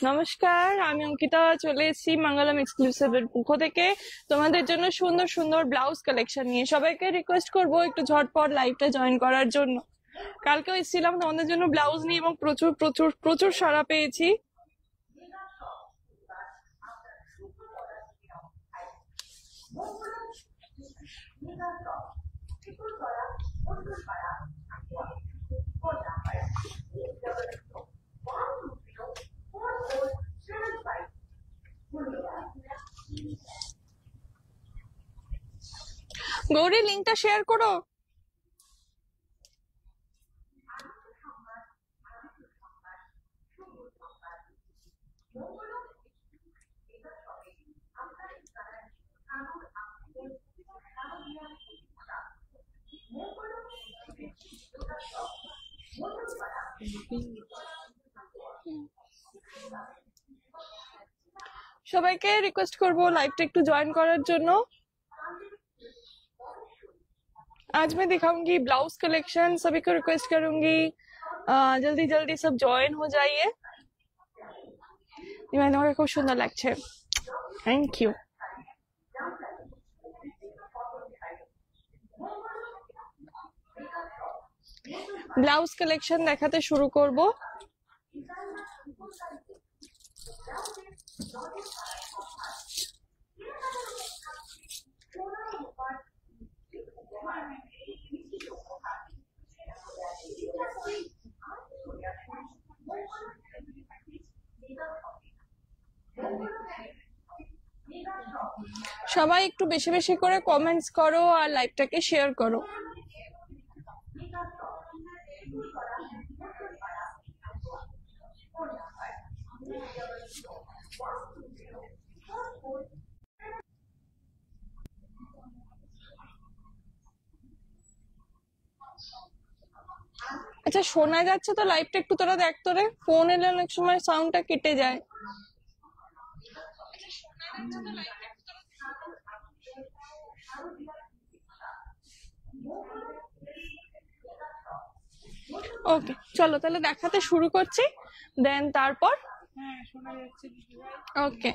নমস্কার, আমি অঙ্কিতা চলে এসেছি মঙ্গলম এক্সক্লুসিভের পক্ষ থেকে তোমাদের জন্য সুন্দর সুন্দর ব্লাউজ কালেকশন নিয়ে। সবাইকে রিকোয়েস্ট করবো একটু ঝটপট লাইভটা জয়েন করার জন্য। কালকেও এসেছিলাম তোমাদের জন্য ব্লাউজ নিয়ে এবং প্রচুর প্রচুর প্রচুর সাড়া পেয়েছি। গৌরী, লিঙ্কটা শেয়ার করো। সবাইকে রিকোয়েস্ট করবো লাইভটা একটু জয়েন করার জন্য। आज मैं दिखाऊंगी ब्लाउज कलेक्शन, सभी को रिक्वेस्ट करूंगी जल्दी जल्दी सब ज्वाइन हो जाइए। তোমাকে খুব সুন্দর লাগছে, থ্যাংক ইউ। ব্লাউজ কালেকশন দেখাতে শুরু করব। সবাই একটু বেশি বেশি করে কমেন্টস করো আর লাইভটাকে শেয়ার করো। আচ্ছা, শোনা যাচ্ছে তো লাইভটা? একটু তোরা দেখ, তোরে ফোন এলে অনেক সময় সাউন্ডটা কেটে যায়। ওকে, চলো তাহলে দেখাতে শুরু করছি, দেন তারপর। ওকে,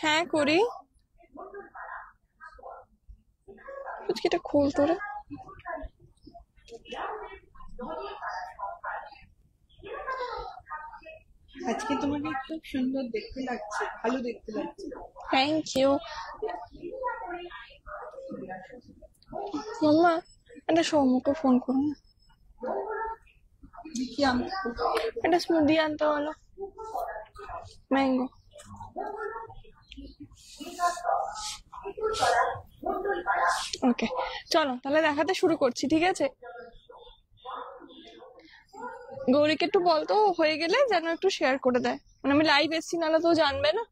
হ্যাঁ করি। এটা খোল তোরা। আজকে তোমাকে খুব সুন্দর দেখতে লাগছে, ভালো দেখতে লাগছে। থ্যাংক ইউ মাম্মা। একটা সৌমকে ফোন করো না, একটা স্মুদি আনতে বলো, ম্যাঙ্গো। ওকে, চলো তাহলে দেখাতে শুরু করছি, ঠিক আছে? গৌরীকে একটু বলতো হয়ে গেলে যেন একটু শেয়ার করে দেয়, মানে আমি লাইভ এসছি, নাহলে তো জানবে না।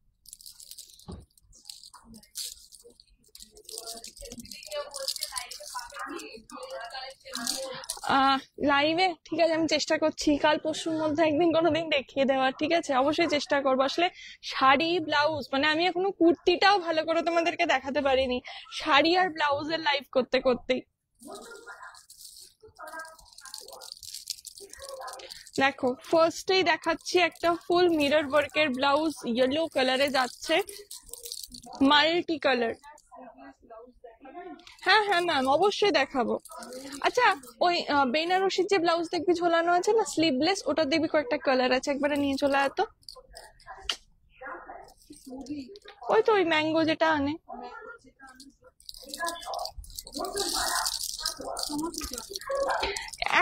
লাইভে ঠিক আছে, আমি চেষ্টা করছি কাল পরশুর মধ্যে একদিন কোনোদিন দেখিয়ে দেওয়ার, ঠিক আছে? অবশ্যই চেষ্টা করবো। আসলে শাড়ি ব্লাউজ, মানে আমি এখনো কুর্তিটাও ভালো করে তোমাদেরকে দেখাতে পারিনি, শাড়ি আর ব্লাউজের লাইভ করতে করতেই। দেখো, ফার্স্টেই দেখাচ্ছি একটা ফুল মিরর ওয়ার্কের ব্লাউজ, ইয়েলো কালারে যাচ্ছে, মাল্টি কালার। হ্যাঁ হ্যাঁ ম্যাম, অবশ্যই দেখাবো। আচ্ছা, ওই বেনারসির যে ব্লাউজ দেখবি ঝোলানো আছে না স্লিভলেস, ওটা দেখবি কয়েকটা কালার আছে, একবারে নিয়ে চলে আয় তো। ওই তো ওই ম্যাঙ্গো যেটা আনে।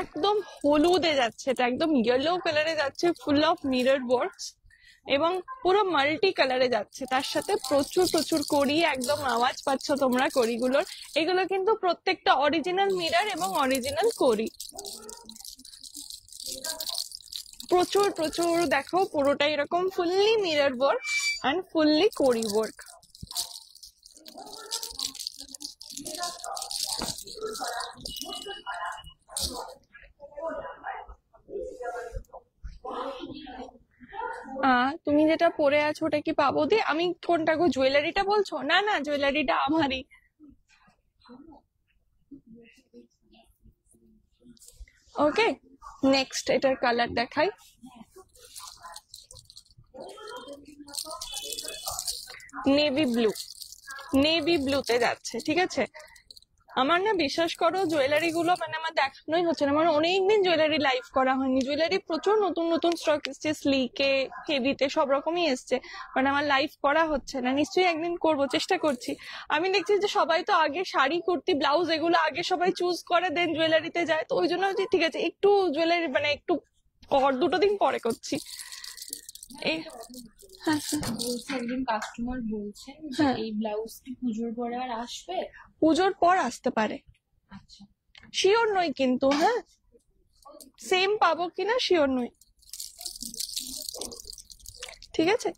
একদম হলুদে যাচ্ছে, এটা একদম ইয়েলো কালারে যাচ্ছে, ফুল অফ মিরর ওয়ার্কস এবং পুরো মাল্টি কালারে যাচ্ছে, তার সাথে প্রচুর প্রচুর কড়ি, একদম আওয়াজ পাচ্ছ তোমরা কড়িগুলোর। এগুলো কিন্তু প্রত্যেকটা অরিজিনাল মিরর এবং অরিজিনাল কড়ি, প্রচুর প্রচুর। দেখো পুরোটা এরকম fully mirror work and fully কড়ি ওয়ার্ক। হ্যাঁ, তুমি যেটা পরে আছো ওটা কি পাবো দি? আমি কোনটা গো, জুয়েলারিটা বলছো? না না, জুয়েলারিটা আমারই। ওকে, নেক্সট এটার কালার দেখাই। নেভি ব্লু, নেভি ব্লুতে যাচ্ছে, ঠিক আছে। আমার না বিশ্বাস করো জুয়েলারি গুলো মানে আমার দেখানোই হচ্ছে না, আমার অনেকদিন জুয়েলারি লাইভ করা হয়নি। জুয়েলারি প্রচুর নতুন নতুন স্টক এসছে, স্লিকে, হেভিতে, সব রকমই এসছে, মানে আমার লাইভ করা হচ্ছে না। নিশ্চয়ই একদিন করব, চেষ্টা করছি। আমি দেখছি যে সবাই তো আগে শাড়ি, কুর্তি, ব্লাউজ এগুলো আগে সবাই চুজ করে, দেন জুয়েলারিতে যায়। তো ওই জন্য যে ঠিক আছে একটু জুয়েলারি মানে একটু দুটো দিন পরে করছি। এই হ্যাঁ বলছে একজন কাস্টমার বলছেন যে হ্যাঁ, এই ব্লাউজ কি পুজোর পরে আর আসবে? পুজোর পর আসতে পারে, আচ্ছা, শিওর নই কিন্তু। হ্যাঁ, সেম পাবো কিনা শিওর নই, ঠিক আছে।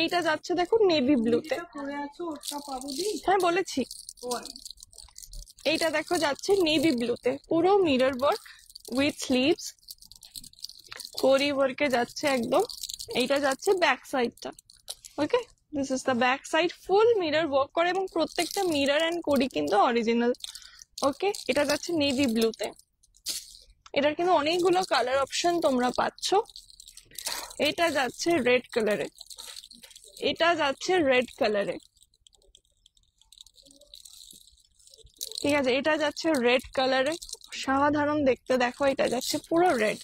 এইটা যাচ্ছে দেখো নেভি ব্লুতে। যেটা পরে আছো ওটা পাবো দি? হ্যাঁ বলেছি। ও, এইটা দেখো যাচ্ছে নেভি ব্লুতে, পুরো মিরর ওয়ার্ক উইথ স্লিভস, কোরি ওয়ার্কে যাচ্ছে একদম। এইটা যাচ্ছে ব্যাক সাইডটা। Okay, this is the back side, full mirror work করে এবং প্রত্যেকটা মিরর এন্ড কোরি কিন্তু অরিজিনাল। ওকে, এটা যাচ্ছে নেভি ব্লুতে। এটার কিন্তু অনেকগুলো কালার অপশন তোমরা পাচ্ছ। এটা যাচ্ছে রেড কালারে, এটা যাচ্ছে রেড কালারে, ঠিক আছে। এটা যাচ্ছে রেড কালারে, সাধারণ দেখতে, দেখো এটা যাচ্ছে পুরো রেড।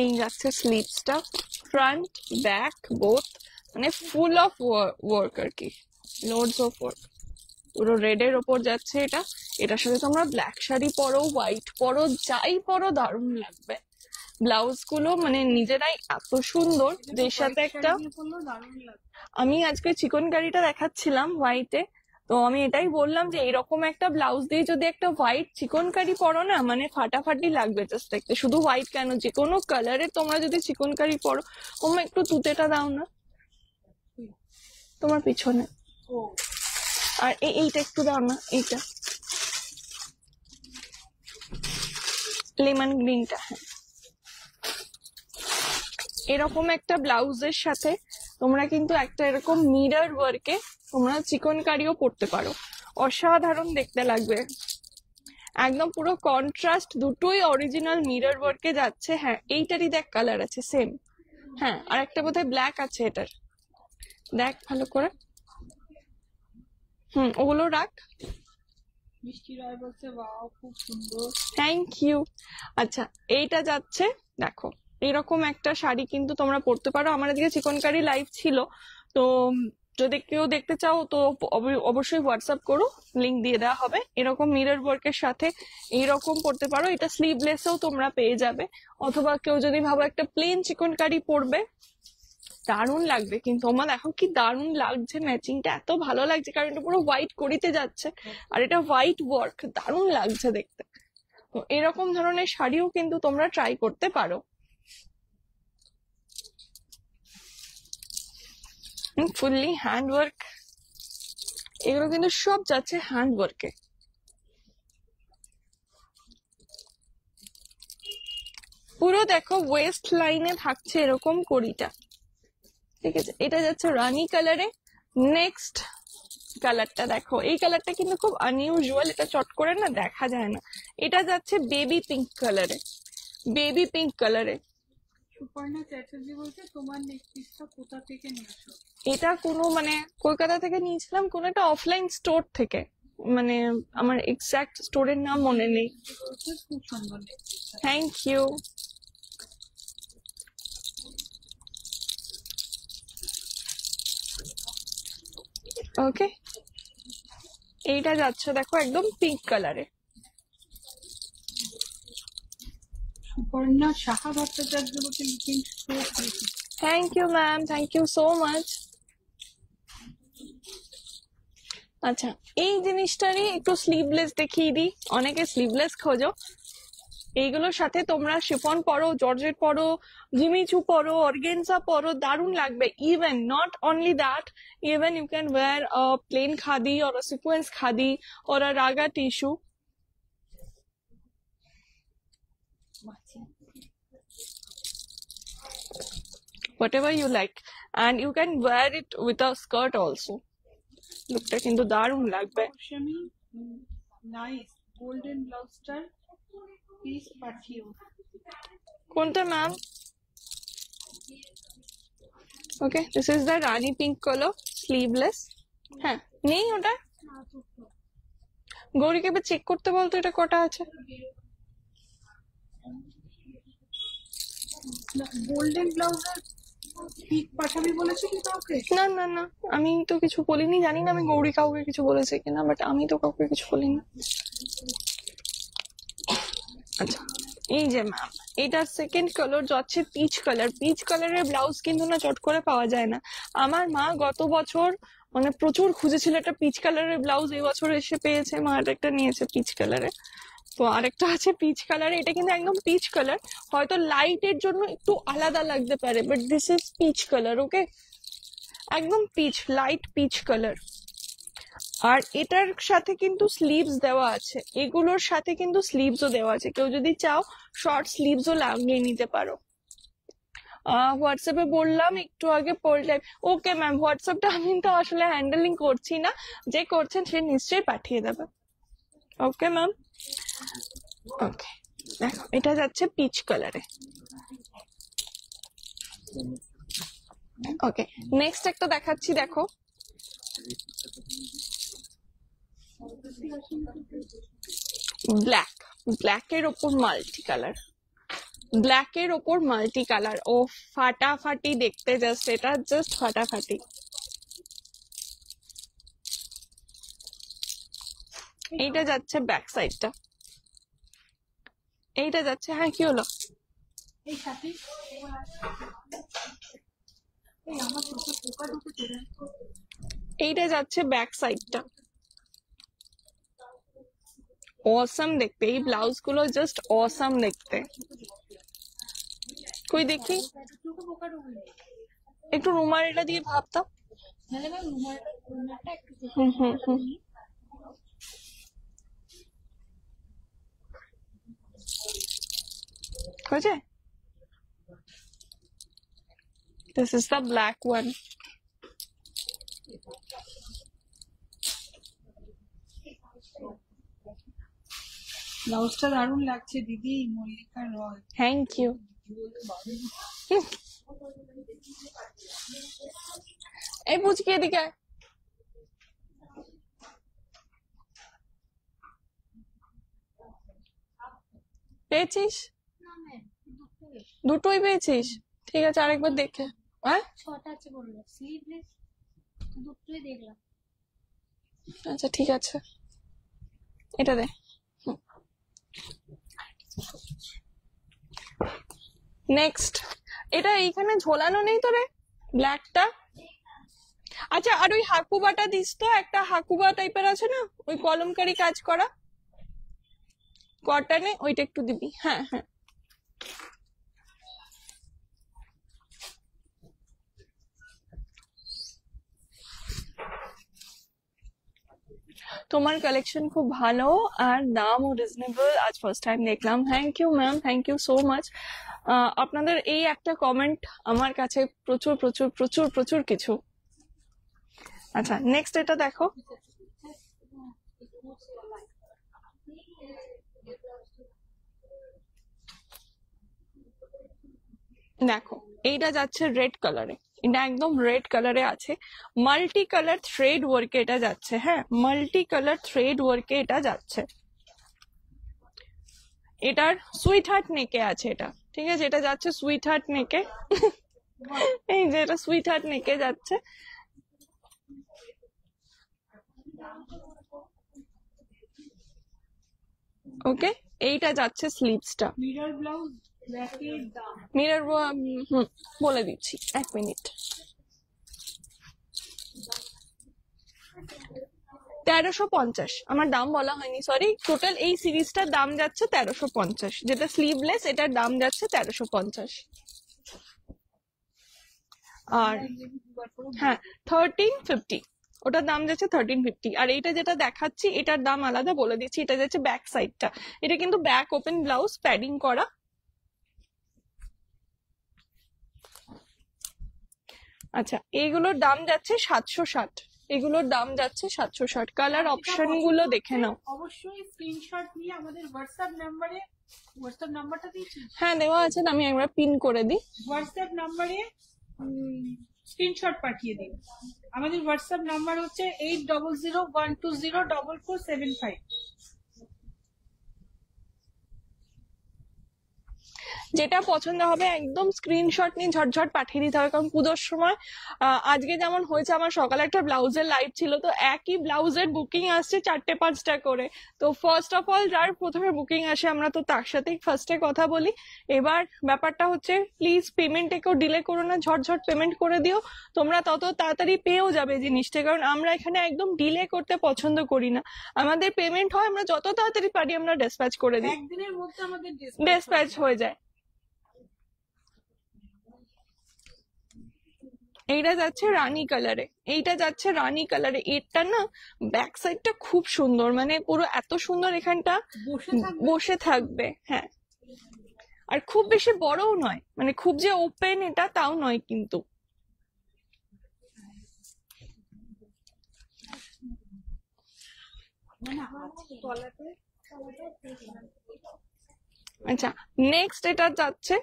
এই যাচ্ছে স্লিভসটা, ফ্রন্ট ব্যাক বোথ, মানে ফুল অফ ওয়ার্ক আর কি, লোডস অফ ওয়ার্ক, পুরো রেড এর ওপর যাচ্ছে এটা। এটার সাথে তোমরা ব্ল্যাক শাড়ি পরো, হোয়াইট পরো, যাই পরো দারুণ লাগবে। ব্লাউজ গুলো মানে নিজেরাই এত সুন্দর, যে সাথে একটা দারুণ লাগবে। আমি আজকে চিকন কারিটা দেখাচ্ছিলাম হোয়াইটে, তো আমি এটাই বললাম যে এরকম একটা ব্লাউজ দিয়ে যদি একটা হোয়াইট চিকন কারি পরো না, মানে ফাটাফাটি লাগবে জাস্ট দেখতে। শুধু হোয়াইট কেন, যে কোনো কালারের তোমরা যদি চিকন কারি পরো। ওমা একটু তুতেটা দাও না তোমার পিছনে, ও, আর এইটা একটু দাও না, এইটা লেমন গ্রিনটা। হ্যাঁ, এরকম একটা ব্লাউজের সাথে তোমরা কিন্তু একটা এরকম মিরর ওয়ার্কে তোমরা চিকন কারিও পরতে পারো, অসাধারণ দেখতে লাগবে। একদম পুরো কন্ট্রাস্ট, দুটোই অরিজিনাল মিরর ওয়ার্কে যাচ্ছে। হ্যাঁ, এইটারই দেখ কালার আছে সেম। হ্যাঁ, আর একটা বোধহয় ব্ল্যাক আছে এটার, দেখ ভালো করে। ওগুলো রাখ। মিষ্টি রায় বলছে ওয়াও খুব সুন্দর। Thank you. আচ্ছা, এইটা যাচ্ছে দেখো, এরকম একটা শাড়ি কিন্তু তোমরা পরতে পারো। আমার এদিকে চিকনকারি লাইভ ছিল, তো যদি কেউ দেখতে চাও তো অবশ্যই হোয়াটসঅ্যাপ করো, লিংক দিয়ে দেওয়া হবে। এরকম মিরর ওয়ার্কের সাথে এইরকম পরতে পারো, এটা স্লিভলেসও তোমরা পেয়ে যাবে। অথবা কেউ যদি ভাবো একটা প্লেন চিকনকারি পরবে, দারুণ লাগবে কিন্তু। আমার দেখো কি দারুণ লাগছে, ম্যাচিংটা এত ভালো লাগছে, কারণ এটা পুরো হোয়াইট করিতে যাচ্ছে, আর এটা হোয়াইট ওয়ার্ক, দারুণ লাগছে দেখতে। তো এরকম ধরনের শাড়িও কিন্তু তোমরা ট্রাই করতে পারো। ফুললি হ্যান্ড ওয়ার্ক, এগুলো কিন্তু সব যাচ্ছে হ্যান্ড ওয়ার্কে। পুরো দেখো ওয়েস্ট লাইনে থাকছে এরকম কড়িটা, ঠিক আছে। এটা যাচ্ছে রানি কালারে। নেক্সট কালারটা দেখো, এই কালারটা কিন্তু খুব আনইউজুয়াল, এটা চট করে না দেখা যায় না। এটা যাচ্ছে বেবি পিঙ্ক কালারে, বেবি পিঙ্ক কালারে। সুপর্ণা চ্যাটার্জি বলছে তোমার নেকপিসটা কোথা থেকে নিয়েছো? এটা কোনো মানে কলকাতা থেকে নিয়েছিলাম, কোনো একটা অফলাইন স্টোর থেকে, মানে আমার এক্সাক্ট স্টোরের নাম মনে নেই। বলছে খুব সুন্দর নেকপিসটা। Thank you. ওকে, এইটা যাচ্ছে দেখো একদম পিঙ্ক কালারে। সুপর্ণা সাহা ভট্টাচার্য বলছে looking so pretty. Thank you ma'am, thank you so much. আচ্ছা, এই জিনিসটারই একটু স্লিভলেস দেখিয়ে দিই, অনেকে স্লিভলেস খোঁজো। এইগুলোর সাথে তোমরা শিফন পরো, জর্জেট পরো, জিমিচু পরো, অর্গেনজা পরো, দারুণ লাগবে। Even not only that, even you can wear a plain khadi or a sequence khadi or a raga tissue. Whatever you like, and you can wear it with a skirt also. লুকটা কিন্তু দারুণ লাগবে। Semi nice golden ব্লাউজটার piece পাঠিও। কোনটা ma'am? Okay, this is the Rani pink colour, sleeveless. হ্যাঁ, নেই ওটা? গৌরীকে এবার চেক করতে বলতো এটা কটা আছে। গোল্ডেন ব্লাউজের পিক পাঠাবি বলেছি কি কাউকে? না না না, আমি তো কিছু বলিনি, জানি না আমি গৌরী কাউকে কিছু বলেছে কিনা, বাট আমি তো কাউকে কিছু বলিনি। আচ্ছা, এই যে ম্যাম, এটার সেকেন্ড কালার যাচ্ছে পিচ কালার। পিচ কালারের ব্লাউজ কিন্তু না চট করে পাওয়া যায় না। আমার মা গত বছর মানে প্রচুর খুঁজেছিল একটা পিচ কালারের ব্লাউজ, এই বছর এসে পেয়েছে। মা একটা নিয়েছে পিচ কালারে, তো আরেকটা আছে পিচ কালারে। এটা কিন্তু একদম পিচ কালার, হয়তো লাইটের জন্য একটু আলাদা লাগতে পারে, but this is peach colour. Okay, একদম পিচ, লাইট পিচ কালার। আর এটার সাথে কিন্তু স্লিভস দেওয়া আছে, এগুলোর সাথে কিন্তু স্লিভসও দেওয়া আছে। কেউ যদি চাও শর্ট স্লিভসও লাগিয়ে নিতে পারো। হোয়াটসঅ্যাপে বললাম একটু আগে পড়লে। ওকে ম্যাম, হোয়াটসঅ্যাপটা আমি তো আসলে হ্যান্ডেলিং করছি না, যে করছেন সে নিশ্চয়ই পাঠিয়ে দেবে। ওকে ম্যাম, ওকে। দেখো, এটা যাচ্ছে পিচ কালারে। ওকে, নেক্সট একটা দেখাচ্ছি, দেখো। ব্ল্যাক, ব্ল্যাকের ওপর মাল্টি কালার, ব্ল্যাকের ওপর মাল্টি কালার। ও ফাটাফাটি দেখতে, জাস্ট এটা জাস্ট ফাটাফাটি। এইটা যাচ্ছে ব্যাক সাইডটা, এইটা যাচ্ছে। হ্যাঁ, কি হলো? এই সাথে এই আমার চোখে পোকা ঢুকেছে। এইটা যাচ্ছে ব্যাক সাইডটা। অসাম দেখতে, এই ব্লাউজ গুলো জাস্ট অসাম দেখতে। কই দেখি, চোখে পোকা ঢুকেছে। একটু রুমালটা দিয়ে ভাবতাম। নাহলে ম্যাম রুমালটা একটু হুম হুম হুম, হয়েছে? This is the black one. ব্লাউজটা দারুণ লাগছে দিদি, মল্লিকা রয়। Thank you. এই পুচকি এদিকে আয়। পেয়েছিস? দুটোই পেয়েছিস? ঠিক আছে, আরেকবার দেখে। হ্যাঁ, 6টা আছে বললো, স্লিভলেস দুটোই দেখলাম। আচ্ছা ঠিক আছে, এটা দে। নেক্সট, এটা এইখানে ঝোলানো নেই তো রে, ব্ল্যাকটা। আচ্ছা, আর ওই হাকুবাটা দিস তো, একটা হাকুবা টাইপের আছে না, ওই কলমকারি কাজ করা কটনে, ওইটা একটু দিবি। হ্যাঁ হ্যাঁ, তোমার কালেকশন খুব ভালো আর দামও রিজনেবল, আজ ফার্স্ট টাইম দেখলাম। Thank you ma'am, thank you so much. আপনাদের এই একটা কমেন্ট আমার কাছে প্রচুর প্রচুর প্রচুর প্রচুর কিছু। আচ্ছা, নেক্সট এটা দেখো। দেখো, এইটা যাচ্ছে রেড কালারে, এটা একদম রেড কালারে আছে, মাল্টি কালার থ্রেড ওয়ার্কে এটা যাচ্ছে। হ্যাঁ, মাল্টি কালার থ্রেড ওয়ার্কে এটা যাচ্ছে। এটার সুইট হার্ট নেকে আছে এটা, ঠিক আছে? এটা যাচ্ছে সুইট হার্ট নেকে। এই যে এটা সুইট হার্ট নেকে যাচ্ছে। ওকে, এইটা যাচ্ছে স্লিভসটা। মিরর ব্লাউজ ব্ল্যাকের দাম। মিরর, বলে দিচ্ছি, এক মিনিট। 1350। আমার দাম বলা হয়নি, সরি। টোটাল এই সিরিজটার দাম যাচ্ছে 1350, যেটা স্লিভলেস এটার দাম যাচ্ছে 1350। আর হ্যাঁ 1350, ওটার দাম যাচ্ছে 1350। আর এইটা যেটা দেখাচ্ছি এটার দাম আলাদা, বলে দিচ্ছি। এটা যাচ্ছে ব্যাক সাইডটা, এটা কিন্তু ব্যাক ওপেন ব্লাউজ, প্যাডিং করা। আচ্ছা, এইগুলোর দাম যাচ্ছে 760, এগুলোর দাম যাচ্ছে 760। কালার অপশন গুলো দেখে নাও। অবশ্যই স্ক্রিনশট নিয়ে আমাদের হোয়াটসঅ্যাপ নাম্বারটা দিয়েছি। হ্যাঁ দেওয়া আছে, আমি একবার পিন করে দিই। হোয়াটসঅ্যাপ নাম্বারে স্ক্রিনশট পাঠিয়ে দিন। আমাদের হোয়াটসঅ্যাপ নাম্বার হচ্ছে 8001204475। যেটা পছন্দ হবে একদম স্ক্রিনশট নিয়ে ঝটঝট পাঠিয়ে দিতে হবে, কারণ পুজোর সময় আজকে যেমন হয়েছে, আমার সকালে একটা ব্লাউজের লাইভ ছিল, তো একই ব্লাউজের বুকিং আসছে 4-5টা করে। তো ফার্স্ট অফ অল যার প্রথমে বুকিং আসে আমরা তো তার সাথেই ফার্স্টে কথা বলি। এবার ব্যাপারটা হচ্ছে প্লিজ পেমেন্টে কেউ ডিলে করো না, ঝটঝট পেমেন্ট করে দিও, তোমরা তত তাড়াতাড়ি পেয়েও যাবে জিনিসটা। কারণ আমরা এখানে একদম ডিলে করতে পছন্দ করি না, আমাদের পেমেন্ট হয় আমরা যত তাড়াতাড়ি পারি আমরা ডিসপ্যাচ করে দিই, একদিনের মধ্যে আমাদের ডিসপ্যাচ হয়ে যায়। এইটা যাচ্ছে রানী কালারে, এইটা যাচ্ছে রানী কালারে। এটা না ব্যাক সাইডটা খুব সুন্দর, মানে পুরো এত সুন্দর, এখানটা বসে থাকবে। হ্যাঁ, আর খুব বেশি বড়ও নয়, মানে খুব যে ওপেন এটা তাও নয় কিন্তু। আচ্ছা, নেক্সট এটা যাচ্ছে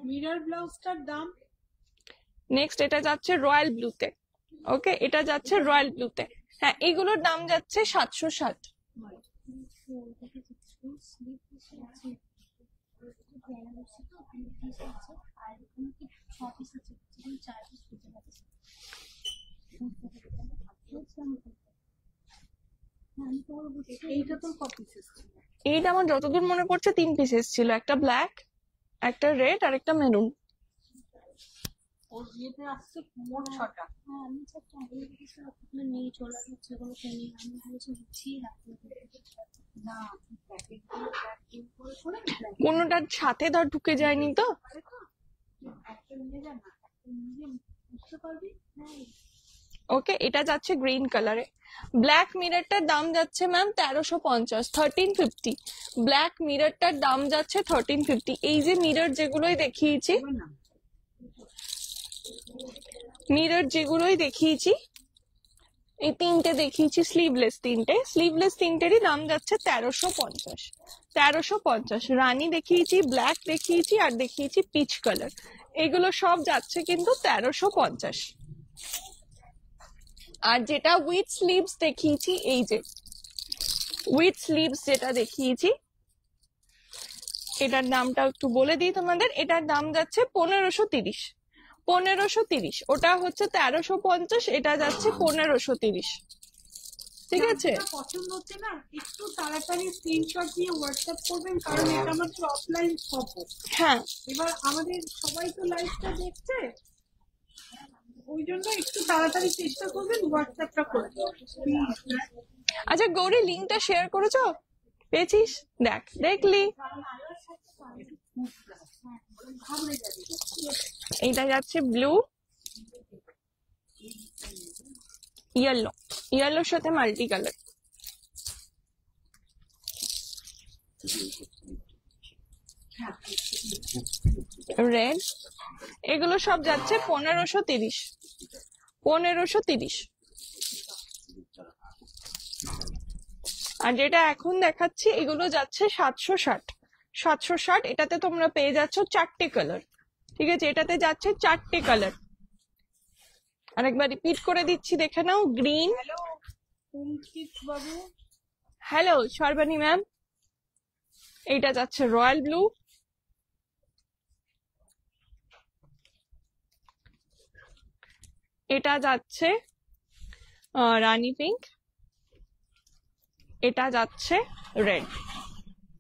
মিরর ব্লাউজটার দাম, নেক্সট এটা যাচ্ছে রয়্যাল ব্লুতে। ওকে, এটা যাচ্ছে রয়্যাল ব্লুতে। হ্যাঁ, এগুলোর দাম যাচ্ছে 760। এইটা আমার যতদূর মনে পড়ছে 3 পিসেস ছিল, একটা ব্ল্যাক, একটা রেড আর একটা মেরুন। ওর বিয়েতে আসছে মোট 6টা। হ্যাঁ, আমি তো একটা আইডিয়া দিয়েছি, আপনার নেই, চলে যাচ্ছে, কোনো নেই, আমি বলেছি গুছিয়ে রাখতে না, প্যাকেট করে কোনোটার সাথে ধর ঢুকে যায়নি তো। একটা নিয়ে যা না, একটা নিয়ে বুঝতে পারবি। ওকে, এটা যাচ্ছে গ্রিন কালারে। ব্ল্যাক মিররটার দাম যাচ্ছে ম্যাম 1350, 1350। ব্ল্যাক মিররটার দাম যাচ্ছে 1350। এই যে মিরর যেগুলোই দেখিয়েছি, এই 3টে দেখিয়েছি, স্লিভলেস তিনটেরই দাম যাচ্ছে 1350। 1350 রানী দেখিয়েছি, ব্ল্যাক দেখিয়েছি, আর দেখিয়েছি পিচ কালার। এগুলো সব যাচ্ছে কিন্তু 1350। আর যেটা উইথ স্লিভস দেখিয়েছি, এই যে উইথ স্লিভস যেটা দেখিয়েছি, এটার দামটা একটু বলে দিই তোমাদের। এটার দাম যাচ্ছে 1530। 1530, ওটা হচ্ছে 1350, এটা যাচ্ছে 1530। ঠিক আছে, পছন্দ হচ্ছে না একটু তাড়াতাড়ি স্ক্রিনশট দিয়ে হোয়াটসঅ্যাপ করবেন, কারণ এটা আমাদের অফলাইন শপ। হ্যাঁ এবার আমাদের সবাই তো লাইভটা দেখছে, ওই জন্য একটু তাড়াতাড়ি চেষ্টা করবেন হোয়াটসঅ্যাপটা করে। আচ্ছা গৌরী, লিঙ্কটা শেয়ার করেছো? পেয়েছিস? দেখলি? এইটা যাচ্ছে ব্লু, ইয়েলোর সাথে মাল্টি কালার। রেড, এগুলো সব যাচ্ছে 1530। 1530। আর যেটা এখন দেখাচ্ছি এগুলো যাচ্ছে 760। 760, এটাতে তোমরা পেয়ে যাচ্ছ 4টে কালার। ঠিক আছে, এটাতে যাচ্ছে 4টে কালার। আরেকবার রিপিট করে দিচ্ছি, দেখে নাও। গ্রিন, হ্যালো অঙ্কিত বাবু, হ্যালো সর্বাণী ম্যাম। এইটা যাচ্ছে রয়্যাল ব্লু, এটা যাচ্ছে রানী পিঙ্ক, এটা যাচ্ছে রেড।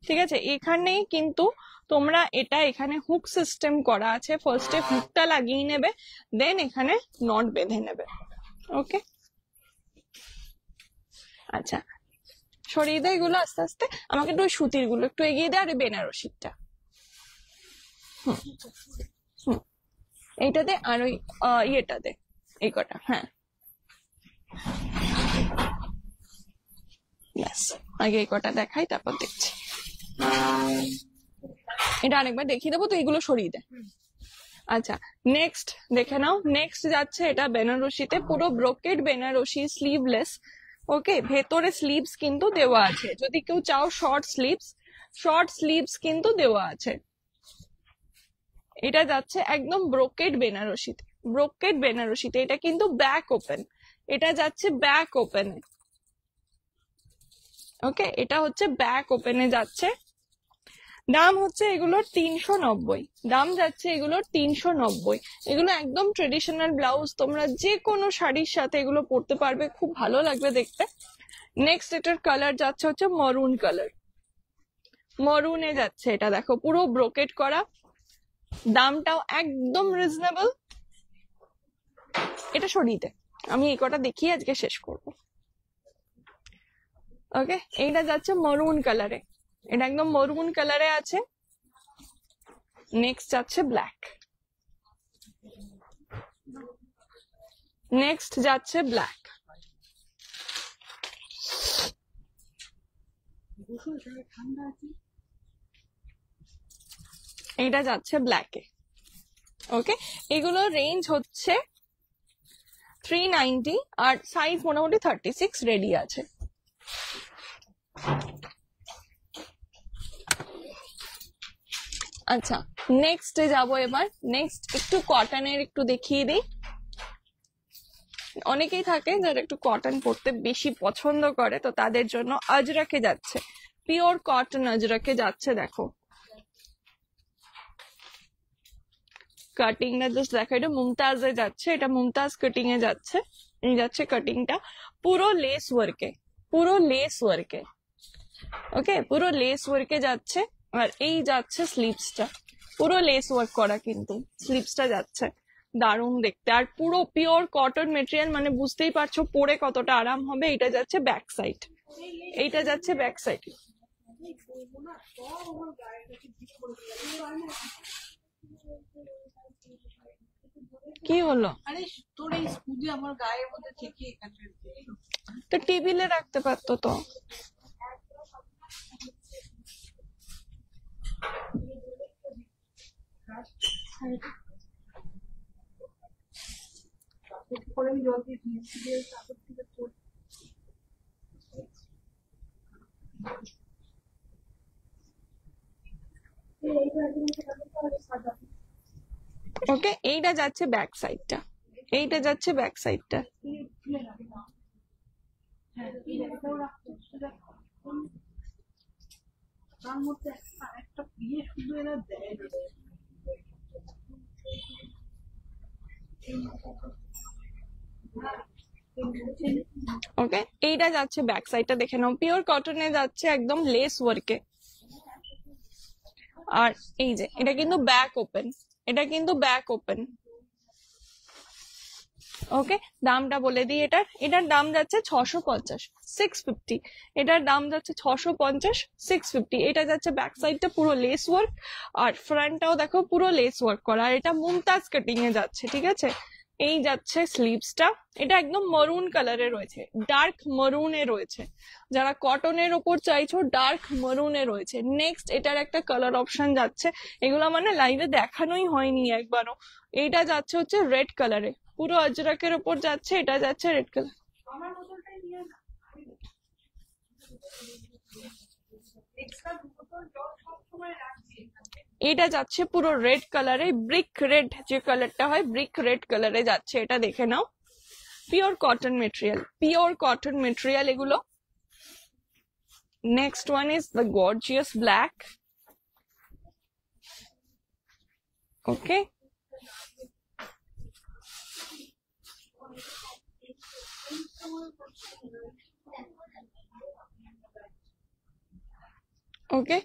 ঠিক আছে, এখানেই কিন্তু তোমরা এটা এখানে হুক সিস্টেম করা আছে, ফার্স্টে হুকটা লাগিয়ে নেবে, দেন এখানে নট বেঁধে নেবে। ওকে, আচ্ছা, সরিয়ে দে এগুলো আস্তে আস্তে। আমাকে একটু ওই সুতির গুলো একটু এগিয়ে দে, আর এই বেনারসিটা হুম হুম এইটা দে, আর ওই ইয়েটা দে, এই কটা। হ্যাঁ, ব্যাস, আগে এই কটা দেখাই, তারপর দেখছি। এটা আরেকবার দেখিয়ে দেবো, তো এগুলো সরিয়ে দে। আচ্ছা, নেক্সট দেখে নাও। নেক্সট যাচ্ছে এটা বেনারসিতে, পুরো ব্রোকেড বেনারসি, স্লিভলেস। ওকে, ভেতরে স্লিভস কিন্তু দেওয়া আছে, যদি কেউ চাও শর্ট স্লিভস কিন্তু দেওয়া আছে। এটা যাচ্ছে একদম ব্রোকেড বেনারসিতে, এটা কিন্তু ব্যাক ওপেন, এটা যাচ্ছে ব্যাক ওপেনে। ওকে, এটা হচ্ছে ব্যাক ওপেনে যাচ্ছে। দাম হচ্ছে এগুলোর 390, দাম যাচ্ছে এগুলোর 390। এগুলো একদম ট্রেডিশনাল ব্লাউজ, তোমরা যে কোনো শাড়ির সাথে এগুলো পরতে পারবে, খুব ভালো লাগবে দেখতে। নেক্সট এটার কালার যাচ্ছে হচ্ছে মরুন কালার, মরুনে যাচ্ছে এটা, দেখো পুরো ব্রোকেট করা, দামটাও একদম রিজনেবল। এটা সরিয়ে দে, আমি এই কটা দেখিয়ে আজকে শেষ করব। ওকে, এইটা যাচ্ছে মরুন কালারে, এটা একদম মরুন কালারে আছে। নেক্সট যাচ্ছে ব্ল্যাক, নেক্সট যাচ্ছে ব্ল্যাক, এইটা যাচ্ছে ব্ল্যাকে। ওকে, এগুলো রেঞ্জ হচ্ছে 390, আর সাইজ মোটামুটি 36 রেডি আছে। আচ্ছা, নেক্সটে যাবো এবার। নেক্সট একটু কটনের একটু দেখিয়ে দিই। অনেকেই থাকে যারা একটু কটন পরতে বেশি পছন্দ করে, তো তাদের জন্য আজরাকে যাচ্ছে, পিওর কটন আজরাকে যাচ্ছে। দেখো কাটিংটা জাস্ট দেখো, এটা মুমতাজে যাচ্ছে, এটা মুমতাজ কাটিং এ যাচ্ছে। এই যাচ্ছে কাটিংটা পুরো লেস ওয়ার্কে, পুরো লেস ওয়ার্কে। ওকে, পুরো লেস ওয়ার্কে যাচ্ছে। আর এই যাচ্ছে স্লিভসটা, পুরো লেস ওয়ার্ক করা কিন্তু স্লিভসটা যাচ্ছে, দারুণ দেখতে। আর পুরো পিওর কটন মেটেরিয়াল, মানে বুঝতেই পারছো পরে কতটা আরাম হবে। এটা যাচ্ছে ব্যাক সাইড, এইটা যাচ্ছে ব্যাক সাইড। কি হলো? আরে তোর এই স্কুটি আমার গায়ের মধ্যে থেকে এখানে তো টেবিলে রাখতে পারতো তো। করে আমি জল দিয়ে তারপর থেকে তোর ওকে, এইটা যাচ্ছে ব্যাক সাইডটা, এইটা যাচ্ছে ব্যাক সাইডটা। তার মধ্যে একটা ইয়ে শুধু এরা দেয় না। ওকে, এইটা যাচ্ছে ব্যাক সাইডটা, দেখে নাও পিওর কটনে যাচ্ছে, একদম লেস ওয়ার্কে। আর এই যে এটা কিন্তু ব্যাক ওপেন, এটা কিন্তু ব্যাক ওপেন। ওকে, দামটা বলে দিই। এটার দাম যাচ্ছে 650, 650। এটার দাম যাচ্ছে 650, 650। এটা যাচ্ছে ব্যাক সাইডটা পুরো লেস ওয়ার্ক, আর ফ্রন্টটাও দেখো পুরো লেস ওয়ার্ক করা। আর এটা মুমতাজ কাটিং এ যাচ্ছে, ঠিক আছে। এই যাচ্ছে স্লিভসটা, এটা একদম মরুন কালারে রয়েছে, ডার্ক মরুনে রয়েছে। যারা কটনের ওপর চাইছো, ডার্ক মরুনে রয়েছে। নেক্সট এটার একটা কালার অপশন যাচ্ছে, এগুলো মানে লাইভে দেখানোই হয়নি একবারও। এইটা যাচ্ছে হচ্ছে রেড কালারে, পুরো আজরাকের ওপর যাচ্ছে, এটা যাচ্ছে রেড কালার। আমার বোতলটাই নিয়ে না, এক্সট্রা বোতল জল সবসময় রাখছি। এটা যাচ্ছে পুরো রেড কালারে, ব্রিক রেড যে কালারটা হয়, ব্রিক রেড কালারে যাচ্ছে। এটা দেখে নাও, pure cotton material, pure cotton material এগুলো। Next one is the gorgeous black. Okay, okay,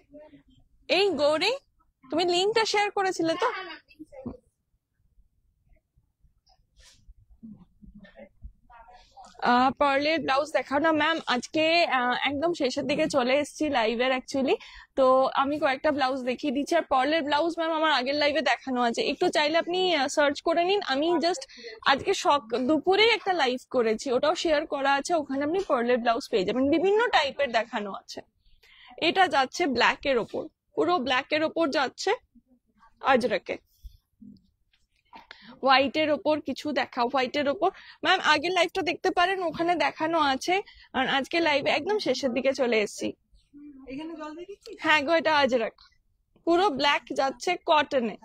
এই গৌরী তুমি লিঙ্কটা শেয়ার করেছিলে তো? পার্লের ব্লাউজ দেখাও না ম্যাম। আজকে একদম শেষের দিকে চলে এসেছি লাইভের অ্যাকচুয়ালি, তো আমি কয়েকটা ব্লাউজ দেখিয়ে দিচ্ছি। আর পার্লের ব্লাউজ ম্যাম আমার আগের লাইভে দেখানো আছে, একটু চাইলে আপনি সার্চ করে নিন। আমি জাস্ট আজকে দুপুরে একটা লাইভ করেছি, ওটাও শেয়ার করা আছে, ওখানে আপনি পার্লের ব্লাউজ পেয়ে যাবেন, বিভিন্ন টাইপের দেখানো আছে। এটা যাচ্ছে ব্ল্যাক এর ওপর, পুরো ব্ল্যাক এর ওপর যাচ্ছে আজরাকে। হোয়াইটের ওপর কিছু দেখাও, হোয়াইটের ওপর ম্যাম আগের লাইভটা দেখতে পারেন, ওখানে দেখানো আছে। আর আজকে লাইভে একদম শেষের দিকে চলে এসেছি। এখানে জল দিয়ে দিচ্ছি। হ্যাঁ গো, এটা আজরাক, পুরো ব্ল্যাক যাচ্ছে, কটনে,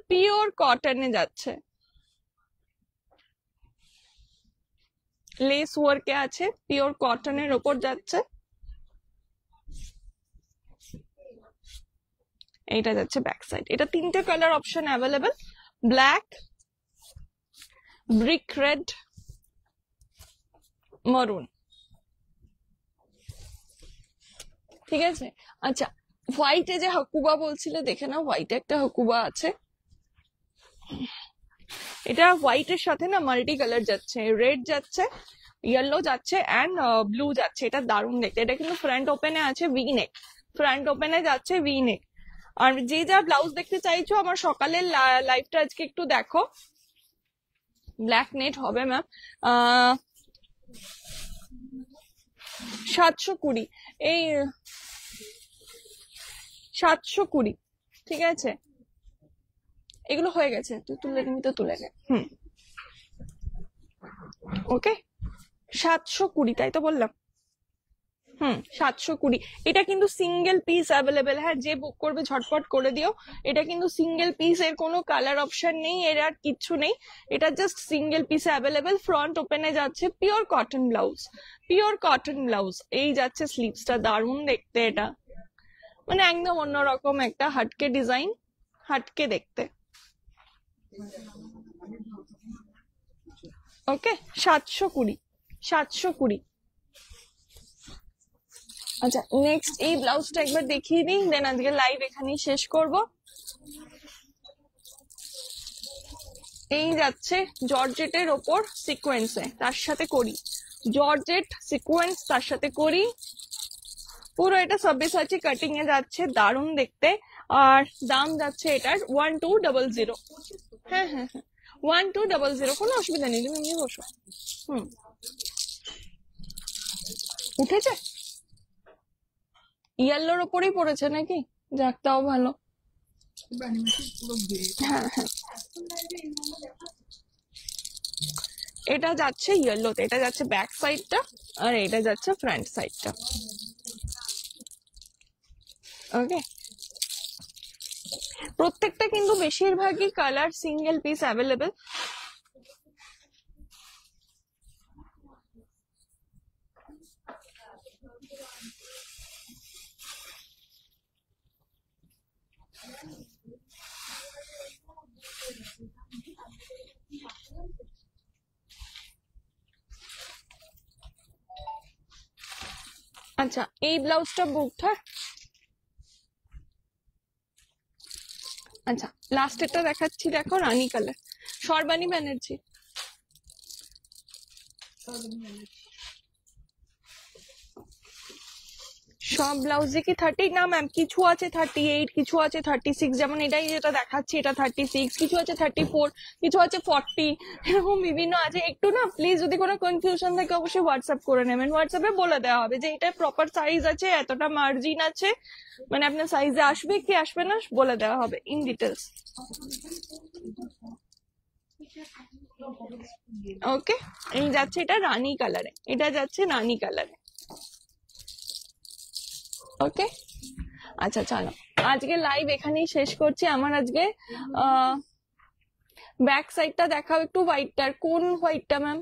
পিওর কটনে যাচ্ছে, লেস ওয়ার্কে আছে, পিওর কটনের ওপর যাচ্ছে। এইটা যাচ্ছে ব্যাক সাইড। এটা 3টে colour option available, black, brick red, maroon. ঠিক আছে। আচ্ছা, হোয়াইটে যে হাকুবা বলছিলে দেখে নাও, হোয়াইটে একটা হাকুবা আছে। এটা হোয়াইটের সাথে না মাল্টি কালার যাচ্ছে, রেড যাচ্ছে, ইয়েলো যাচ্ছে অ্যান্ড ব্লু যাচ্ছে। এটা দারুণ দেখতে। এটা কিন্তু ফ্রন্ট ওপেনে আছে, ভি নেক, ফ্রন্ট ওপেনে যাচ্ছে ভি নেক। আর যে যা ব্লাউজ দেখতে চাইছো আমার সকালের লাইভটা আজকে একটু দেখো। ব্ল্যাক নেট হবে ম্যাম, 720, এই 720। ঠিক আছে, এগুলো হয়ে গেছে, তুই তুলে নিবি তো তুলে নে। ওকে, 720, তাই তো বললাম। 720। এটা কিন্তু সিঙ্গেল পিস অ্যাভেলেবেল, হ্যাঁ যে বুক করবে ঝটপট করে দিও। এটা কিন্তু সিঙ্গেল পিস, এর কোনো কালার অপশন নেই, এর আর কিচ্ছু নেই। এটা just single piece available. Front ওপেনে যাচ্ছে pure cotton blouse, pure cotton blouse. এই যাচ্ছে স্লিভসটা, দারুণ দেখতে। এটা মানে একদম অন্যরকম একটা হাটকে ডিজাইন, হাটকে দেখতে। ওকে, 720, 720। আচ্ছা, নেক্সট এই ব্লাউজটা একবার দেখিয়ে দিই, দেন আজকে লাইভ এখানেই শেষ করব। এই যাচ্ছে জর্জেটের ওপর সিকোয়েন্সে, তার সাথে করি, জর্জেট সিকোয়েন্স তার সাথে করি, পুরো এটা সব্যসাচী কাটিং এ যাচ্ছে, দারুণ দেখতে। আর দাম যাচ্ছে এটার 1200। হ্যাঁ হ্যাঁ হ্যাঁ, 1200, কোনো অসুবিধা নেই, তুমি নিয়ে বসো। উঠেছে, ইয়েলোর ওপরেই পড়েছে নাকি? যাক, তাও ভালো। হ্যাঁ হ্যাঁ, এটা যাচ্ছে ইয়েলোতে, এটা যাচ্ছে ব্যাক সাইডটা, আর এটা যাচ্ছে ফ্রন্ট সাইডটা। ওকে, প্রত্যেকটা কিন্তু বেশিরভাগই কালার সিঙ্গেল পিস অ্যাভেলেবেল। আচ্ছা, এই ব্লাউজটা বুকড, হ্যাঁ। আচ্ছা, লাস্টেরটা দেখাচ্ছি, দেখো রানী কালার, সর্বাণী ব্যানার্জি। সব ব্লাউজে কি 30? না ম্যাম, কিছু আছে 38, কিছু আছে 36, যেমন এটাই যেটা দেখাচ্ছি এটা 36, কিছু আছে 34, কিছু আছে 40, এরকম বিভিন্ন আছে। একটু না প্লিজ, যদি কোনো কনফিউশন থাকে অবশ্যই হোয়াটসঅ্যাপ করে নেবেন, হোয়াটসঅ্যাপে বলে দেওয়া হবে যে এটা প্রপার সাইজ আছে, এতটা মার্জিন আছে, মানে আপনার সাইজে আসবে কি আসবে না বলে দেওয়া হবে ইন ডিটেলস। ওকে, এই যাচ্ছে এটা রানী কালারে, এটা যাচ্ছে রানী কালারে। ওকে, আচ্ছা চলো আজকে লাইভ এখানেই শেষ করছি। আমার আজকে ব্যাক সাইডটা দেখাও একটু, হোয়াইটটার। কোন হোয়াইটটা ম্যাম?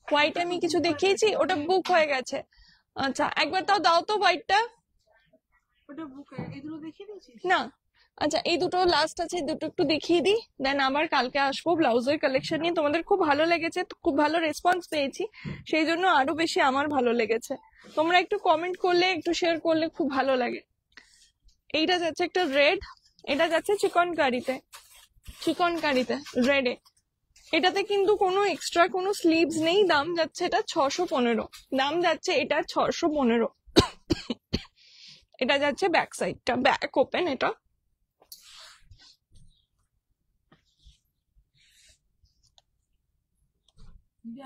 হোয়াইট আমি কিছু দেখিয়েছি, ওটা বুক হয়ে গেছে। আচ্ছা, একবার তাও দাও তো হোয়াইটটা। ওটা বুক এগুলো দেখিয়ে দিয়েছিস না, আচ্ছা এই দুটো লাস্ট আছে, দুটো একটু দেখিয়ে দিই, দেন আবার কালকে আসবো ব্লাউজের কালেকশন নিয়ে। তোমাদের খুব ভালো লেগেছে, খুব ভালো রেসপন্স পেয়েছি, সেই জন্য আরো বেশি আমার ভালো লেগেছে। তোমরা একটু কমেন্ট করলে, একটু শেয়ার করলে খুব ভালো লাগে। এইটা যাচ্ছে একটা রেড, এটা যাচ্ছে চিকন কারিতে, চিকন কারিতে রেডে। এটাতে কিন্তু কোনো এক্সট্রা কোনো স্লিভস নেই, দাম যাচ্ছে এটা 615, দাম যাচ্ছে এটা 615। এটা যাচ্ছে ব্যাক সাইডটা, ব্যাক ওপেন এটা।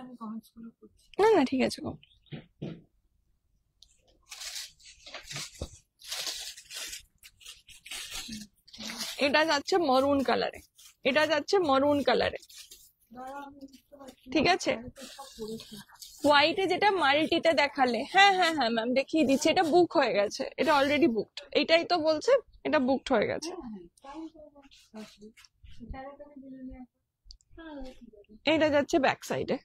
আমি কমেন্টস গুলো করছি। না না ঠিক আছে গো। এটা যাচ্ছে মরুন কালারে, এটা যাচ্ছে মরুন কালারে, ঠিক আছে। হোয়াইটে যেটা মাল্টিতে দেখালে, হ্যাঁ হ্যাঁ হ্যাঁ ম্যাম দেখিয়ে দিচ্ছি, এটা বুক হয়ে গেছে, এটা অলরেডি বুকড, এটাই তো বলছে এটা বুকড হয়ে গেছে। এটা যাচ্ছে ব্যাক সাইডে,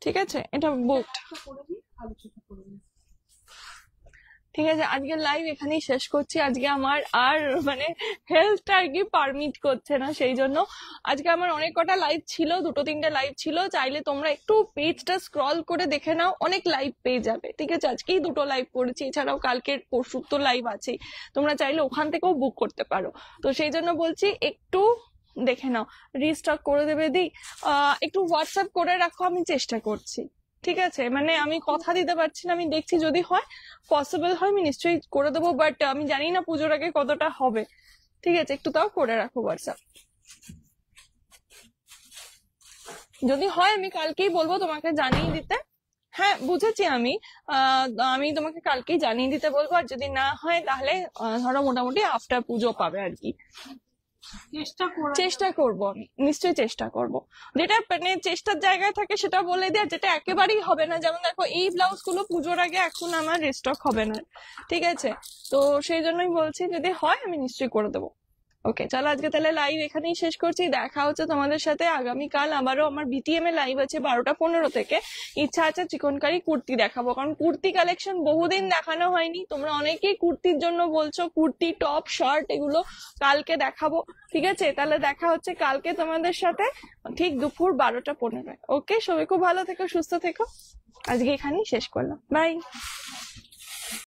ঠিক আছে, এটা বুকড। ঠিক আছে, আজকে লাইভ এখানেই শেষ করছি। আজকে আমার আর মানে হেলথটা আর কি পারমিট করছে না, সেই জন্য আজকে আমার অনেক কটা লাইভ ছিল, 2-3টে লাইভ ছিল। চাইলে তোমরা একটু পেজটা স্ক্রল করে দেখে নাও, অনেক লাইভ পেয়ে যাবে, ঠিক আছে। আজকেই 2টো লাইভ করেছি, এছাড়াও কালকের পরশুর তো লাইভ আছেই, তোমরা চাইলে ওখান থেকেও বুক করতে পারো। তো সেই জন্য বলছি একটু দেখে নাও, রিস্টক করে দেবে দি, একটু হোয়াটসঅ্যাপ করে রাখো, আমি চেষ্টা করছি, ঠিক আছে। মানে আমি কথা দিতে পারছি না, আমি দেখছি যদি হয় পসিবল হয় আমি নিশ্চয়ই করে দেবো, বাট আমি জানি না পুজোর আগে কতটা হবে, ঠিক আছে। একটু তাও করে রাখো হোয়াটসঅ্যাপ, যদি হয় আমি কালকেই বলবো তোমাকে জানিয়ে দিতে। হ্যাঁ বুঝেছি আমি, আমি তোমাকে কালকেই জানিয়ে দিতে বলবো, আর যদি না হয় তাহলে ধরো মোটামুটি আফটার পুজো পাবে আর কি। চেষ্টা করবো আমি, নিশ্চয়ই চেষ্টা করব, যেটা মানে চেষ্টার জায়গায় থাকে সেটা বলে দিই, আর যেটা একেবারেই হবে না, যেমন দেখো এই ব্লাউজ গুলো পুজোর আগে এখন আমার রিস্টক হবে না, ঠিক আছে। তো সেই জন্যই বলছি যদি হয় আমি নিশ্চয়ই করে দেবো। ওকে চলো আজকে তাহলে লাইভ এখানেই শেষ করছি, দেখা হচ্ছে তোমাদের সাথে আগামীকাল আবারও। আমার বিটিএম এ লাইভ আছে 12টা 15 থেকে। ইচ্ছা আছে চিকনকারি কুর্তি দেখাবো, কারণ কুর্তি কালেকশন বহুদিন দেখানো হয়নি, তোমরা অনেকেই কুর্তির জন্য বলছো, কুর্তি টপ শার্ট এগুলো কালকে দেখাবো, ঠিক আছে। তাহলে দেখা হচ্ছে কালকে তোমাদের সাথে ঠিক দুপুর 12টা 15। ওকে, সবাই খুব ভালো থেকো, সুস্থ থেকো, আজকে এখানেই শেষ করলাম, বাই।